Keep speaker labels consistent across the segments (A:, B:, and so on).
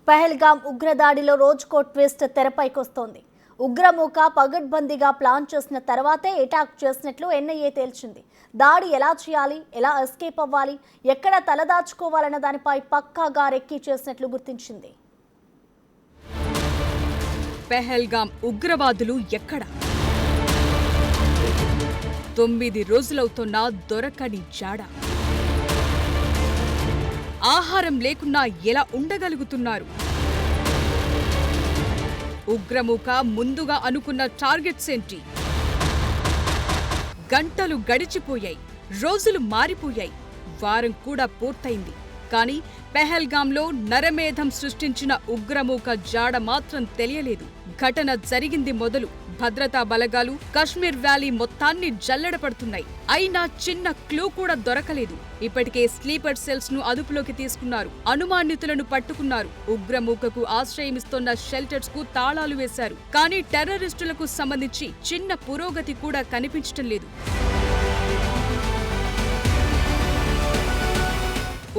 A: పహల్గామ్ ఉగ్రదాడిలో రోజుకో ట్విస్ట్ తెరపైకొస్తోంది. ఉగ్రమూక పగడ్బందీగా ప్లాన్ చేసిన తర్వాతే అటాక్ చేసినట్లు ఎన్ఐఏ తేల్చింది. దాడి ఎలా చేయాలి, ఎలా ఎస్కేప్ అవ్వాలి, ఎక్కడ తలదాచుకోవాలన్న దానిపై పక్కాగా రెక్కీ చేసినట్లు గుర్తించింది.
B: పహల్గామ్ ఉగ్రవాదులు ఎక్కడ? 9 రోజులవుతున్నా దొరకని జాడ. ఆహారం లేకున్నా ఎలా ఉండగలుగుతున్నారు? ఉగ్రమూక ముందుగా అనుకున్న టార్గెట్స్ ఏంటి? గంటలు గడిచిపోయాయి, రోజులు మారిపోయాయి, వారం కూడా పూర్తయింది. కానీ పహల్గామ్లో నరమేధం సృష్టించిన ఉగ్రమూక జాడ మాత్రం తెలియలేదు. ఘటన జరిగింది మొదలు భద్రతా బలగాలు కశ్మీర్ వ్యాలీ మొత్తాన్ని జల్లెడపడుతున్నాయి. అయినా చిన్న క్లూ కూడా దొరకలేదు. ఇప్పటికే స్లీపర్ సెల్స్ ను అదుపులోకి తీసుకున్నారు, అనుమానితులను పట్టుకున్నారు, ఉగ్రమూకకు ఆశ్రయమిస్తోన్న షెల్టర్స్ కు తాళాలు వేశారు. కానీ టెర్రరిస్టులకు సంబంధించి చిన్న పురోగతి కూడా కనిపించటం లేదు.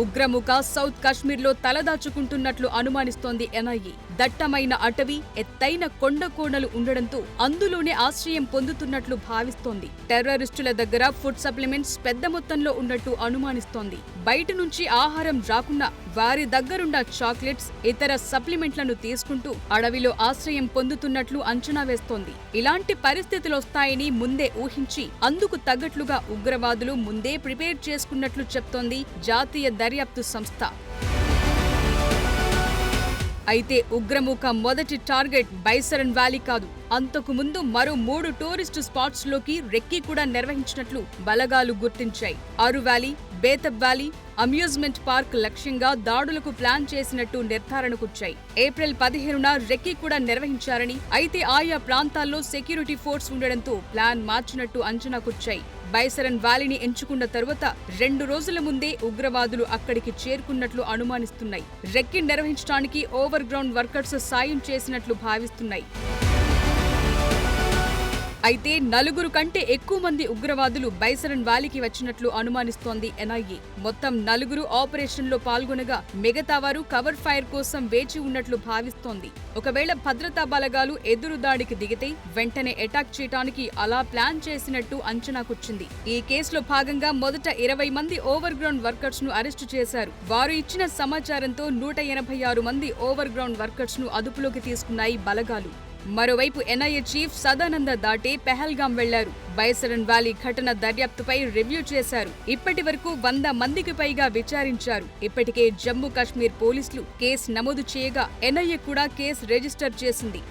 B: ఉగ్రమూక సౌత్ కశ్మీర్లో తలదాచుకుంటున్నట్లు అనుమానిస్తోంది ఎన్ఐఏ. దట్టమైన అటవీ, ఎత్తైన కొండ కోణలు ఉండడంతో అందులోనే ఆశ్రయం పొందుతున్నట్లు భావిస్తోంది. టెర్రరిస్టుల దగ్గర ఫుడ్ సప్లిమెంట్స్ పెద్ద మొత్తంలో ఉన్నట్టు అనుమానిస్తోంది. బయట నుంచి ఆహారం రాకున్నా వారి దగ్గరున్న చాక్లెట్స్, ఇతర సప్లిమెంట్లను తీసుకుంటూ అడవిలో ఆశ్రయం పొందుతున్నట్లు అంచనా వేస్తోంది. ఇలాంటి పరిస్థితులొస్తాయని ముందే ఊహించి అందుకు తగ్గట్లుగా ఉగ్రవాదులు ముందే ప్రిపేర్ చేసుకున్నట్లు చెప్తోంది జాతీయ దర్యాప్తు సంస్థ. అయితే ఉగ్రమూక మొదటి టార్గెట్ బైసరన్ వ్యాలీ కాదు. అంతకు ముందు మరో 3 టూరిస్టు స్పాట్స్ లోకి రెక్కీ కూడా నిర్వహించినట్లు బలగాలు గుర్తించాయి. అరు వ్యాలీ, బేతబ్ వ్యాలీ, అమ్యూజ్మెంట్ పార్క్ లక్ష్యంగా దాడులకు ప్లాన్ చేసినట్టు నిర్ధారణకొచ్చాయి. ఏప్రిల్ 15న రెక్కీ కూడా నిర్వహించారని, అయితే ఆయా ప్రాంతాల్లో సెక్యూరిటీ ఫోర్స్ ఉండడంతో ప్లాన్ మార్చినట్టు అంచనాకొచ్చాయి. బైసరన్ వ్యాలీని ఎంచుకున్న తరువాత 2 రోజుల ముందే ఉగ్రవాదులు అక్కడికి చేరుకున్నట్లు అనుమానిస్తున్నాయి. రెక్కీ నిర్వహించడానికి ఓవర్ గ్రౌండ్ వర్కర్స్ సాయం చేసినట్లు భావిస్తున్నాయి. అయితే 4 కంటే ఎక్కువ మంది ఉగ్రవాదులు బైసరన్ వ్యాలీకి వచ్చినట్లు అనుమానిస్తోంది ఎన్ఐఏ. మొత్తం 4 ఆపరేషన్లో పాల్గొనగా మిగతా వారు కవర్ ఫైర్ కోసం వేచి ఉన్నట్లు భావిస్తోంది. ఒకవేళ భద్రతా బలగాలు ఎదురుదాడికి దిగితే వెంటనే అటాక్ చేయడానికి అలా ప్లాన్ చేసినట్టు అంచనాకొచ్చింది. ఈ కేసులో భాగంగా మొదట 20 మంది ఓవర్ గ్రౌండ్ వర్కర్స్ ను అరెస్టు చేశారు. వారు ఇచ్చిన సమాచారంతో 186 మంది ఓవర్ గ్రౌండ్ వర్కర్స్ ను అదుపులోకి తీసుకున్నాయి బలగాలు. మరోవైపు ఎన్ఐఏ చీఫ్ సదానంద దాటే పహల్గామ్ వెళ్లారు. బైసరన్ వ్యాలీ ఘటన దర్యాప్తుపై రివ్యూ చేశారు. ఇప్పటి వరకు 100 మందికి పైగా విచారించారు. ఇప్పటికే జమ్మూ కాశ్మీర్ పోలీసులు కేసు నమోదు చేయగా ఎన్ఐఏ కూడా కేసు రిజిస్టర్ చేసింది.